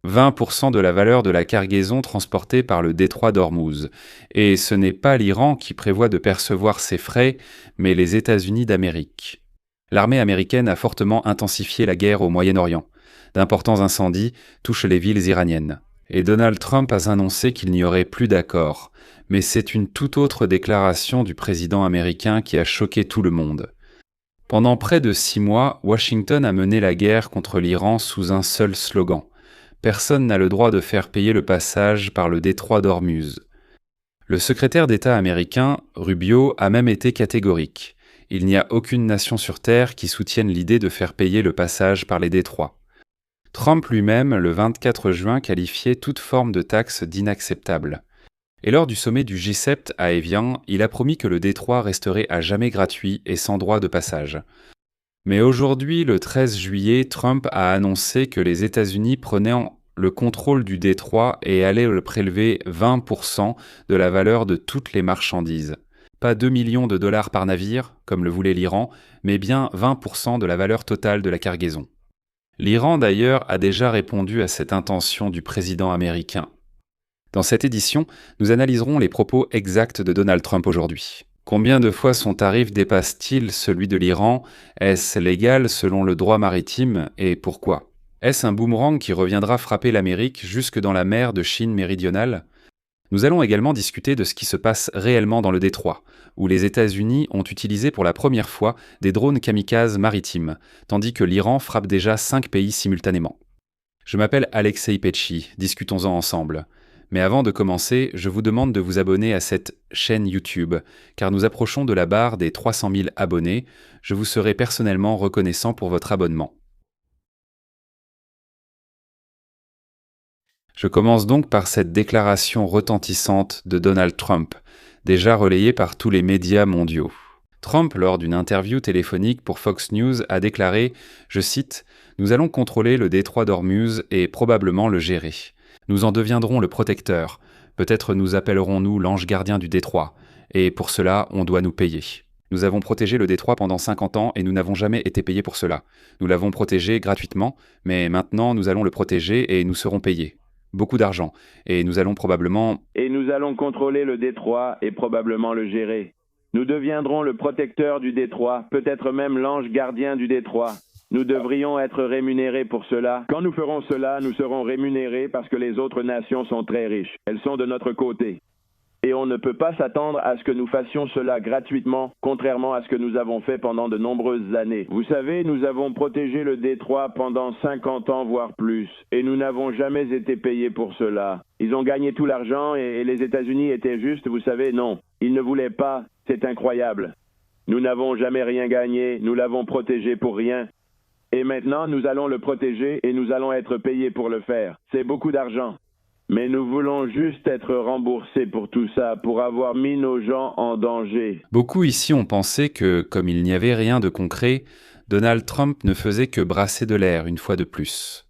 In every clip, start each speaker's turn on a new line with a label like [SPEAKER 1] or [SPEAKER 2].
[SPEAKER 1] 20% de la valeur de la cargaison transportée par le détroit d'Ormuz. Et ce n'est pas l'Iran qui prévoit de percevoir ces frais, mais les États-Unis d'Amérique. L'armée américaine a fortement intensifié la guerre au Moyen-Orient. D'importants incendies touchent les villes iraniennes. Et Donald Trump a annoncé qu'il n'y aurait plus d'accord. Mais c'est une toute autre déclaration du président américain qui a choqué tout le monde. Pendant près de 6 mois, Washington a mené la guerre contre l'Iran sous un seul slogan. Personne n'a le droit de faire payer le passage par le détroit d'Ormuz. Le secrétaire d'État américain, Rubio, a même été catégorique. Il n'y a aucune nation sur Terre qui soutienne l'idée de faire payer le passage par les détroits. Trump lui-même, le 24 juin, qualifiait toute forme de taxe d'inacceptable. Et lors du sommet du G7 à Évian, il a promis que le détroit resterait à jamais gratuit et sans droit de passage. Mais aujourd'hui, le 13 juillet, Trump a annoncé que les États-Unis prenaient le contrôle du détroit et allaient le prélever 20% de la valeur de toutes les marchandises. Pas 2 millions de dollars par navire, comme le voulait l'Iran, mais bien 20% de la valeur totale de la cargaison. L'Iran, d'ailleurs, a déjà répondu à cette intention du président américain. Dans cette édition, nous analyserons les propos exacts de Donald Trump aujourd'hui. Combien de fois son tarif dépasse-t-il celui de l'Iran? Est-ce légal selon le droit maritime et pourquoi? Est-ce un boomerang qui reviendra frapper l'Amérique jusque dans la mer de Chine méridionale? Nous allons également discuter de ce qui se passe réellement dans le détroit, où les États-Unis ont utilisé pour la première fois des drones kamikazes maritimes, tandis que l'Iran frappe déjà 5 pays simultanément. Je m'appelle Alexei Petchi, discutons-en ensemble. Mais avant de commencer, je vous demande de vous abonner à cette chaîne YouTube, car nous approchons de la barre des 300 000 abonnés. Je vous serai personnellement reconnaissant pour votre abonnement. Je commence donc par cette déclaration retentissante de Donald Trump, déjà relayée par tous les médias mondiaux. Trump, lors d'une interview téléphonique pour Fox News, a déclaré, je cite, « Nous allons contrôler le détroit d'Ormuz et probablement le gérer. Nous en deviendrons le protecteur. Peut-être nous appellerons-nous l'ange gardien du détroit. Et pour cela, on doit nous payer. Nous avons protégé le détroit pendant 50 ans et nous n'avons jamais été payés pour cela. Nous l'avons protégé gratuitement, mais maintenant nous allons le protéger et nous serons payés. Beaucoup d'argent. Et nous allons probablement...
[SPEAKER 2] Et nous allons contrôler le détroit et probablement le gérer. Nous deviendrons le protecteur du détroit, peut-être même l'ange gardien du détroit. Nous devrions être rémunérés pour cela. Quand nous ferons cela, nous serons rémunérés parce que les autres nations sont très riches. Elles sont de notre côté. Et on ne peut pas s'attendre à ce que nous fassions cela gratuitement, contrairement à ce que nous avons fait pendant de nombreuses années. Vous savez, nous avons protégé le détroit pendant 50 ans, voire plus, et nous n'avons jamais été payés pour cela. Ils ont gagné tout l'argent et les États-Unis étaient justes, vous savez, non. Ils ne voulaient pas, c'est incroyable. Nous n'avons jamais rien gagné, nous l'avons protégé pour rien. Et maintenant, nous allons le protéger et nous allons être payés pour le faire. C'est beaucoup d'argent. Mais nous voulons juste être remboursés pour tout ça, pour avoir mis nos gens en danger.
[SPEAKER 1] Beaucoup ici ont pensé que, comme il n'y avait rien de concret, Donald Trump ne faisait que brasser de l'air une fois de plus.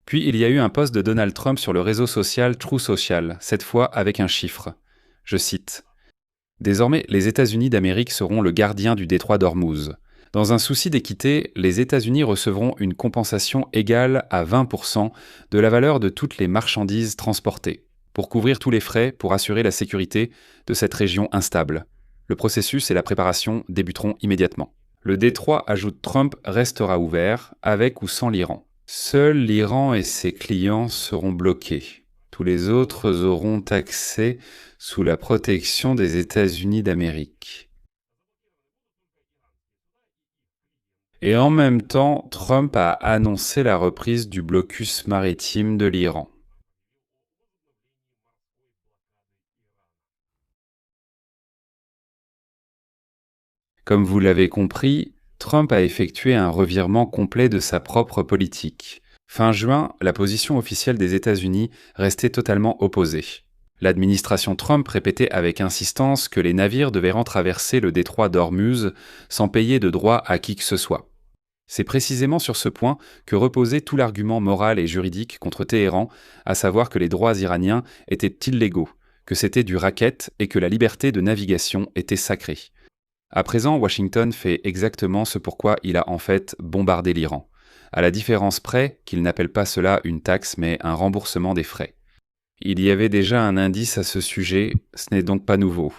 [SPEAKER 1] Puis il y a eu un post de Donald Trump sur le réseau social True Social, cette fois avec un chiffre. Je cite. « Désormais, les États-Unis d'Amérique seront le gardien du détroit d'Ormuz. Dans un souci d'équité, les États-Unis recevront une compensation égale à 20% de la valeur de toutes les marchandises transportées, pour couvrir tous les frais pour assurer la sécurité de cette région instable. Le processus et la préparation débuteront immédiatement. Le détroit, ajoute Trump, restera ouvert, avec ou sans l'Iran. Seul l'Iran et ses clients seront bloqués. Tous les autres auront accès sous la protection des États-Unis d'Amérique. » Et en même temps, Trump a annoncé la reprise du blocus maritime de l'Iran. Comme vous l'avez compris, Trump a effectué un revirement complet de sa propre politique. Fin juin, la position officielle des États-Unis restait totalement opposée. L'administration Trump répétait avec insistance que les navires devaient traverser le détroit d'Ormuz sans payer de droits à qui que ce soit. C'est précisément sur ce point que reposait tout l'argument moral et juridique contre Téhéran, à savoir que les droits iraniens étaient illégaux, que c'était du racket et que la liberté de navigation était sacrée. À présent, Washington fait exactement ce pourquoi il a en fait bombardé l'Iran. à la différence près qu'ils n'appellent pas cela une taxe mais un remboursement des frais. Il y avait déjà un indice à ce sujet, ce n'est donc pas nouveau.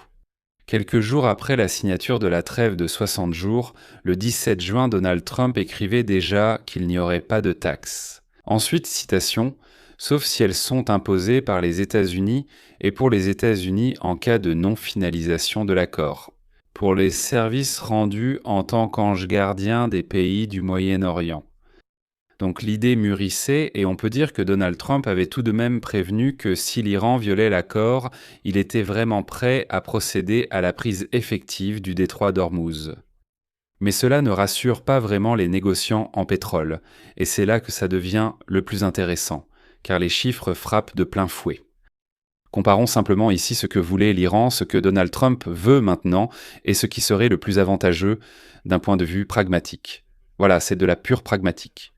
[SPEAKER 1] Quelques jours après la signature de la trêve de 60 jours, le 17 juin, Donald Trump écrivait déjà qu'il n'y aurait pas de taxes. Ensuite, citation, « sauf si elles sont imposées par les États-Unis et pour les États-Unis en cas de non-finalisation de l'accord. Pour les services rendus en tant qu'ange gardien des pays du Moyen-Orient. » Donc l'idée mûrissait et on peut dire que Donald Trump avait tout de même prévenu que si l'Iran violait l'accord, il était vraiment prêt à procéder à la prise effective du détroit d'Ormuz. Mais cela ne rassure pas vraiment les négociants en pétrole, et c'est là que ça devient le plus intéressant, car les chiffres frappent de plein fouet. Comparons simplement ici ce que voulait l'Iran, ce que Donald Trump veut maintenant, et ce qui serait le plus avantageux d'un point de vue pragmatique. Voilà, c'est de la pure pragmatique.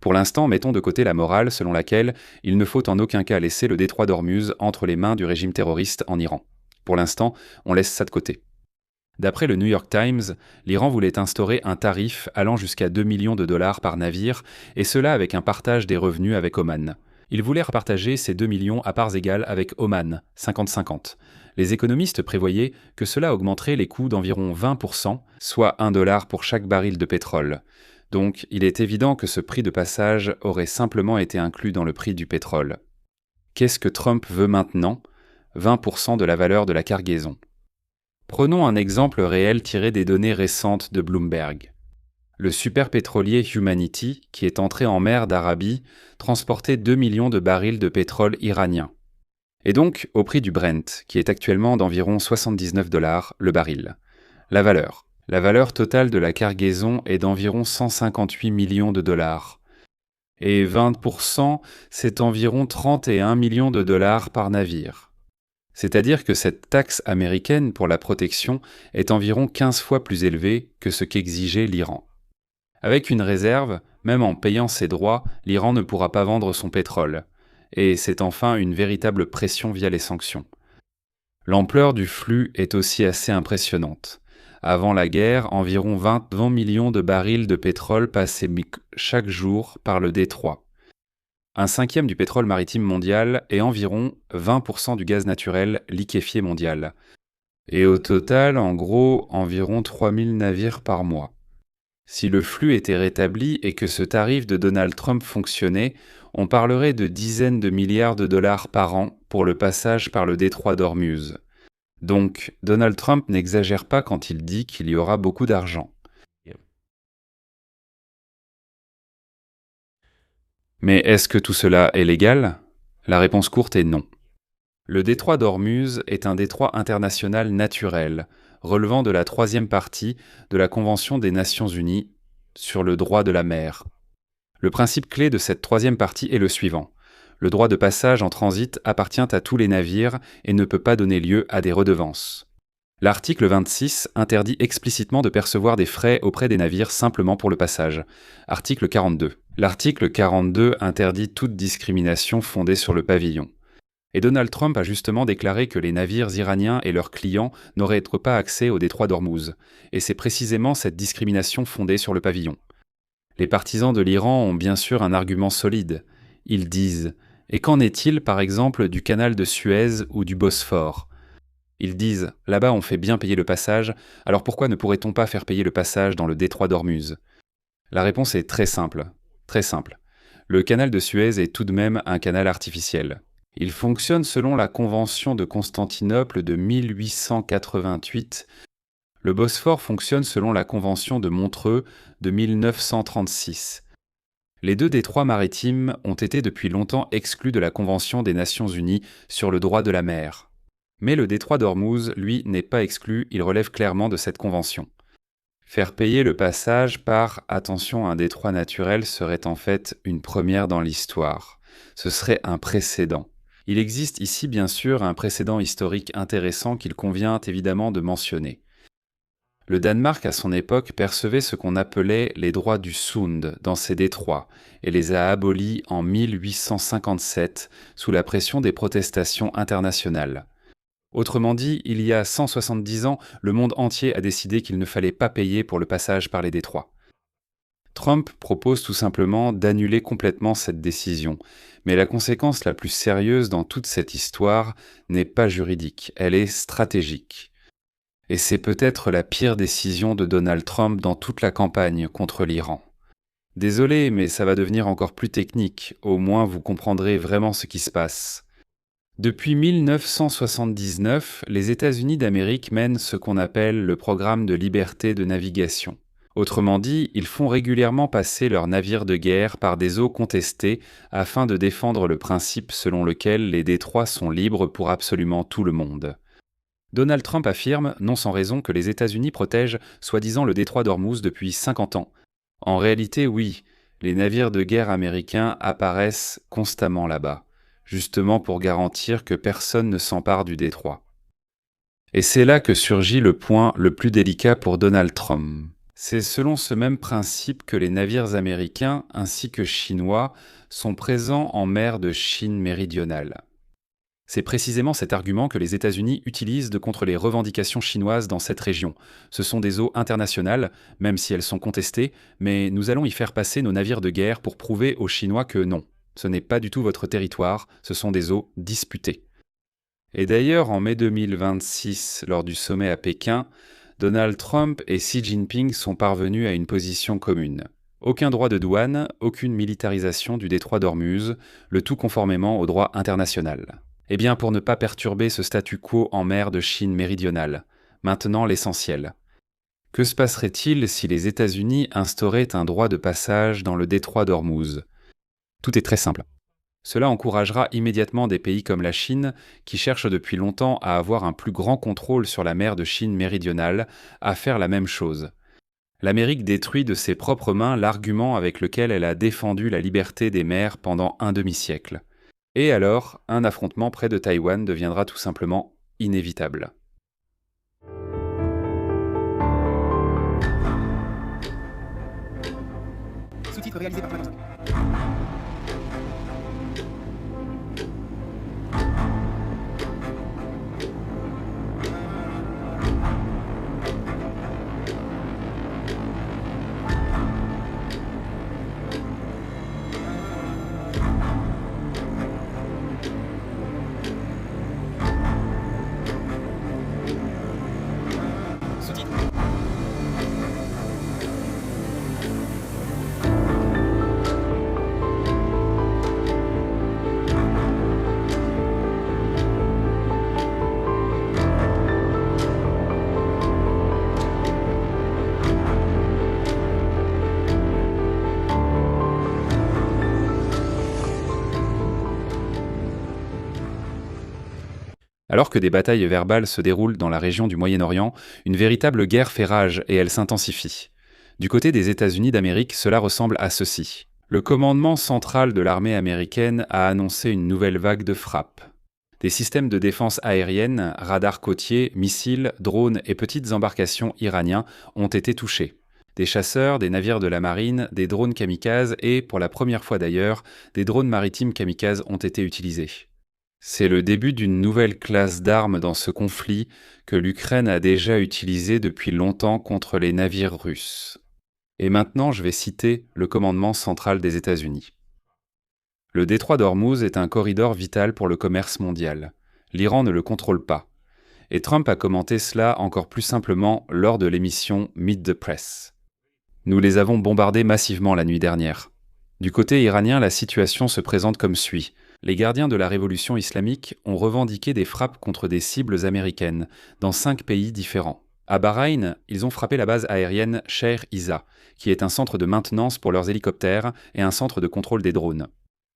[SPEAKER 1] Pour l'instant, mettons de côté la morale selon laquelle il ne faut en aucun cas laisser le détroit d'Ormuz entre les mains du régime terroriste en Iran. Pour l'instant, on laisse ça de côté. D'après le New York Times, l'Iran voulait instaurer un tarif allant jusqu'à 2 millions de dollars par navire, et cela avec un partage des revenus avec Oman. Il voulait repartager ces 2 millions à parts égales avec Oman, 50-50. Les économistes prévoyaient que cela augmenterait les coûts d'environ 20%, soit 1 dollar pour chaque baril de pétrole. Donc, il est évident que ce prix de passage aurait simplement été inclus dans le prix du pétrole. Qu'est-ce que Trump veut maintenant ? 20% de la valeur de la cargaison. Prenons un exemple réel tiré des données récentes de Bloomberg. Le superpétrolier Humanity, qui est entré en mer d'Arabie, transportait 2 millions de barils de pétrole iranien. Et donc, au prix du Brent, qui est actuellement d'environ 79 $ le baril. La valeur totale de la cargaison est d'environ 158 millions de dollars. Et 20%, c'est environ 31 millions de dollars par navire. C'est-à-dire que cette taxe américaine pour la protection est environ 15 fois plus élevée que ce qu'exigeait l'Iran. Avec une réserve, même en payant ses droits, l'Iran ne pourra pas vendre son pétrole. Et c'est enfin une véritable pression via les sanctions. L'ampleur du flux est aussi assez impressionnante. Avant la guerre, environ 20 millions de barils de pétrole passaient chaque jour par le détroit. Un cinquième du pétrole maritime mondial et environ 20% du gaz naturel liquéfié mondial. Et au total, en gros, environ 3000 navires par mois. Si le flux était rétabli et que ce tarif de Donald Trump fonctionnait, on parlerait de dizaines de milliards de dollars par an pour le passage par le détroit d'Ormuz. Donc, Donald Trump n'exagère pas quand il dit qu'il y aura beaucoup d'argent. Mais est-ce que tout cela est légal ? La réponse courte est non. Le détroit d'Ormuz est un détroit international naturel, relevant de la troisième partie de la Convention des Nations Unies sur le droit de la mer. Le principe clé de cette troisième partie est le suivant. Le droit de passage en transit appartient à tous les navires et ne peut pas donner lieu à des redevances. L'article 26 interdit explicitement de percevoir des frais auprès des navires simplement pour le passage. Article 42. L'article 42 interdit toute discrimination fondée sur le pavillon. Et Donald Trump a justement déclaré que les navires iraniens et leurs clients n'auraient pas accès au détroit d'Ormuz. Et c'est précisément cette discrimination fondée sur le pavillon. Les partisans de l'Iran ont bien sûr un argument solide. Ils disent « Et qu'en est-il par exemple du canal de Suez ou du Bosphore ?» Ils disent « Là-bas on fait bien payer le passage, alors pourquoi ne pourrait-on pas faire payer le passage dans le détroit d'Ormuz ?» La réponse est très simple, très simple. Le canal de Suez est tout de même un canal artificiel. Il fonctionne selon la Convention de Constantinople de 1888. Le Bosphore fonctionne selon la Convention de Montreux de 1936. Les deux détroits maritimes ont été depuis longtemps exclus de la Convention des Nations Unies sur le droit de la mer. Mais le détroit d'Ormuz, lui, n'est pas exclu, il relève clairement de cette convention. Faire payer le passage par attention à un détroit naturel serait en fait une première dans l'histoire. Ce serait un précédent. Il existe ici bien sûr un précédent historique intéressant qu'il convient évidemment de mentionner. Le Danemark à son époque percevait ce qu'on appelait les droits du Sund dans ces détroits et les a abolis en 1857 sous la pression des protestations internationales. Autrement dit, il y a 170 ans, le monde entier a décidé qu'il ne fallait pas payer pour le passage par les détroits. Trump propose tout simplement d'annuler complètement cette décision. Mais la conséquence la plus sérieuse dans toute cette histoire n'est pas juridique, elle est stratégique. Et c'est peut-être la pire décision de Donald Trump dans toute la campagne contre l'Iran. Désolé, mais ça va devenir encore plus technique, au moins vous comprendrez vraiment ce qui se passe. Depuis 1979, les États-Unis d'Amérique mènent ce qu'on appelle le programme de liberté de navigation. Autrement dit, ils font régulièrement passer leurs navires de guerre par des eaux contestées afin de défendre le principe selon lequel les détroits sont libres pour absolument tout le monde. Donald Trump affirme, non sans raison, que les États-Unis protègent soi-disant le détroit d'Ormuz depuis 50 ans. En réalité, oui, les navires de guerre américains apparaissent constamment là-bas, justement pour garantir que personne ne s'empare du détroit. Et c'est là que surgit le point le plus délicat pour Donald Trump. C'est selon ce même principe que les navires américains ainsi que chinois sont présents en mer de Chine méridionale. C'est précisément cet argument que les États-Unis utilisent contre les revendications chinoises dans cette région. Ce sont des eaux internationales, même si elles sont contestées, mais nous allons y faire passer nos navires de guerre pour prouver aux Chinois que non, ce n'est pas du tout votre territoire, ce sont des eaux disputées. Et d'ailleurs, en mai 2026, lors du sommet à Pékin, Donald Trump et Xi Jinping sont parvenus à une position commune. Aucun droit de douane, aucune militarisation du détroit d'Ormuz, le tout conformément au droit international. Eh bien, pour ne pas perturber ce statu quo en mer de Chine méridionale. Maintenant, l'essentiel. Que se passerait-il si les États-Unis instauraient un droit de passage dans le détroit d'Ormuz ? Tout est très simple. Cela encouragera immédiatement des pays comme la Chine, qui cherchent depuis longtemps à avoir un plus grand contrôle sur la mer de Chine méridionale, à faire la même chose. L'Amérique détruit de ses propres mains l'argument avec lequel elle a défendu la liberté des mers pendant un demi-siècle. Et alors, un affrontement près de Taïwan deviendra tout simplement inévitable.
[SPEAKER 3] Sous-titres réalisés par Clément.
[SPEAKER 1] Alors que des batailles verbales se déroulent dans la région du Moyen-Orient, une véritable guerre fait rage et elle s'intensifie. Du côté des États-Unis d'Amérique, cela ressemble à ceci. Le commandement central de l'armée américaine a annoncé une nouvelle vague de frappes. Des systèmes de défense aérienne, radars côtiers, missiles, drones et petites embarcations iraniens ont été touchés. Des chasseurs, des navires de la marine, des drones kamikazes et, pour la première fois d'ailleurs, des drones maritimes kamikazes ont été utilisés. C'est le début d'une nouvelle classe d'armes dans ce conflit que l'Ukraine a déjà utilisé depuis longtemps contre les navires russes. Et maintenant, je vais citer le commandement central des États-Unis. Le détroit d'Ormuz est un corridor vital pour le commerce mondial. L'Iran ne le contrôle pas. Et Trump a commenté cela encore plus simplement lors de l'émission Meet the Press. Nous les avons bombardés massivement la nuit dernière. Du côté iranien, la situation se présente comme suit. Les gardiens de la révolution islamique ont revendiqué des frappes contre des cibles américaines dans 5 pays différents. À Bahreïn, ils ont frappé la base aérienne Sheikh Isa, qui est un centre de maintenance pour leurs hélicoptères et un centre de contrôle des drones.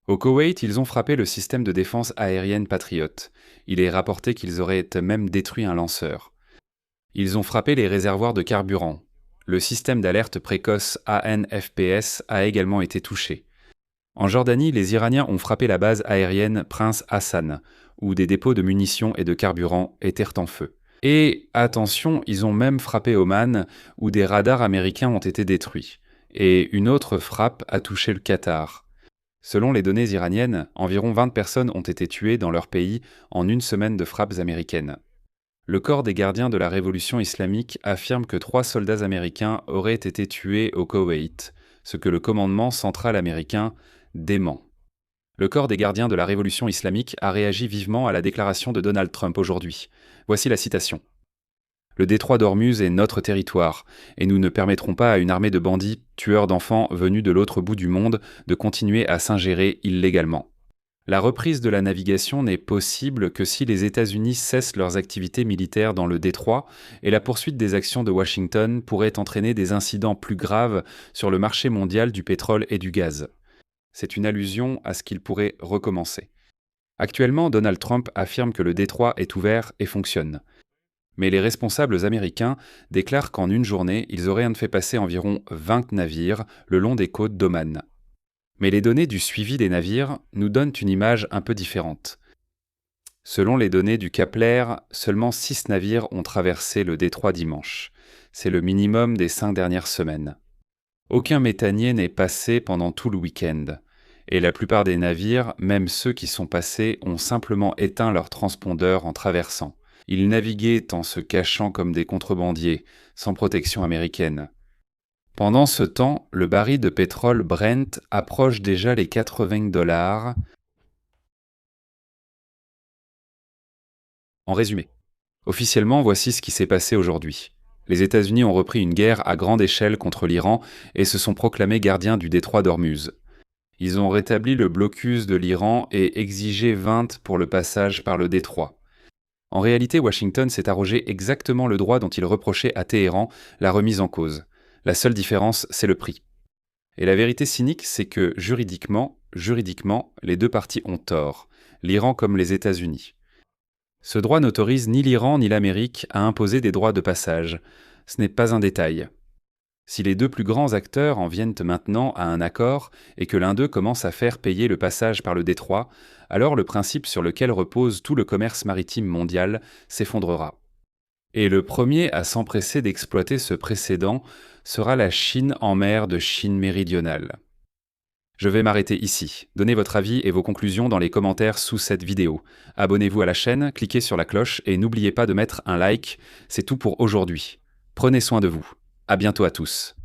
[SPEAKER 1] Au Koweït, ils ont frappé le système de défense aérienne Patriot. Il est rapporté qu'ils auraient même détruit un lanceur. Ils ont frappé les réservoirs de carburant. Le système d'alerte précoce ANFPS a également été touché. En Jordanie, les Iraniens ont frappé la base aérienne Prince Hassan, où des dépôts de munitions et de carburant étaient en feu. Et attention, ils ont même frappé Oman, où des radars américains ont été détruits. Et une autre frappe a touché le Qatar. Selon les données iraniennes, environ 20 personnes ont été tuées dans leur pays en une semaine de frappes américaines. Le corps des gardiens de la révolution islamique affirme que 3 soldats américains auraient été tués au Koweït, ce que le commandement central américain dément. Le corps des gardiens de la révolution islamique a réagi vivement à la déclaration de Donald Trump aujourd'hui. Voici la citation. Le détroit d'Ormuz est notre territoire, et nous ne permettrons pas à une armée de bandits, tueurs d'enfants venus de l'autre bout du monde, de continuer à s'ingérer illégalement. La reprise de la navigation n'est possible que si les États-Unis cessent leurs activités militaires dans le détroit, et la poursuite des actions de Washington pourrait entraîner des incidents plus graves sur le marché mondial du pétrole et du gaz. C'est une allusion à ce qu'il pourrait recommencer. Actuellement, Donald Trump affirme que le détroit est ouvert et fonctionne. Mais les responsables américains déclarent qu'en une journée, ils auraient fait passer environ 20 navires le long des côtes d'Oman. Mais les données du suivi des navires nous donnent une image un peu différente. Selon les données du Kepler, seulement 6 navires ont traversé le détroit dimanche. C'est le minimum des 5 dernières semaines. Aucun méthanier n'est passé pendant tout le week-end. Et la plupart des navires, même ceux qui sont passés, ont simplement éteint leur transpondeur en traversant. Ils naviguaient en se cachant comme des contrebandiers, sans protection américaine. Pendant ce temps, le baril de pétrole Brent approche déjà les $80. En résumé, officiellement, voici ce qui s'est passé aujourd'hui. Les États-Unis ont repris une guerre à grande échelle contre l'Iran et se sont proclamés gardiens du détroit d'Ormuz. Ils ont rétabli le blocus de l'Iran et exigé 20 pour le passage par le détroit. En réalité, Washington s'est arrogé exactement le droit dont il reprochait à Téhéran la remise en cause. La seule différence, c'est le prix. Et la vérité cynique, c'est que juridiquement, les deux parties ont tort, l'Iran comme les États-Unis. Ce droit n'autorise ni l'Iran ni l'Amérique à imposer des droits de passage. Ce n'est pas un détail. Si les deux plus grands acteurs en viennent maintenant à un accord et que l'un d'eux commence à faire payer le passage par le détroit, alors le principe sur lequel repose tout le commerce maritime mondial s'effondrera. Et le premier à s'empresser d'exploiter ce précédent sera la Chine en mer de Chine méridionale. Je vais m'arrêter ici. Donnez votre avis et vos conclusions dans les commentaires sous cette vidéo. Abonnez-vous à la chaîne, cliquez sur la cloche et n'oubliez pas de mettre un like. C'est tout pour aujourd'hui. Prenez soin de vous. À bientôt à tous.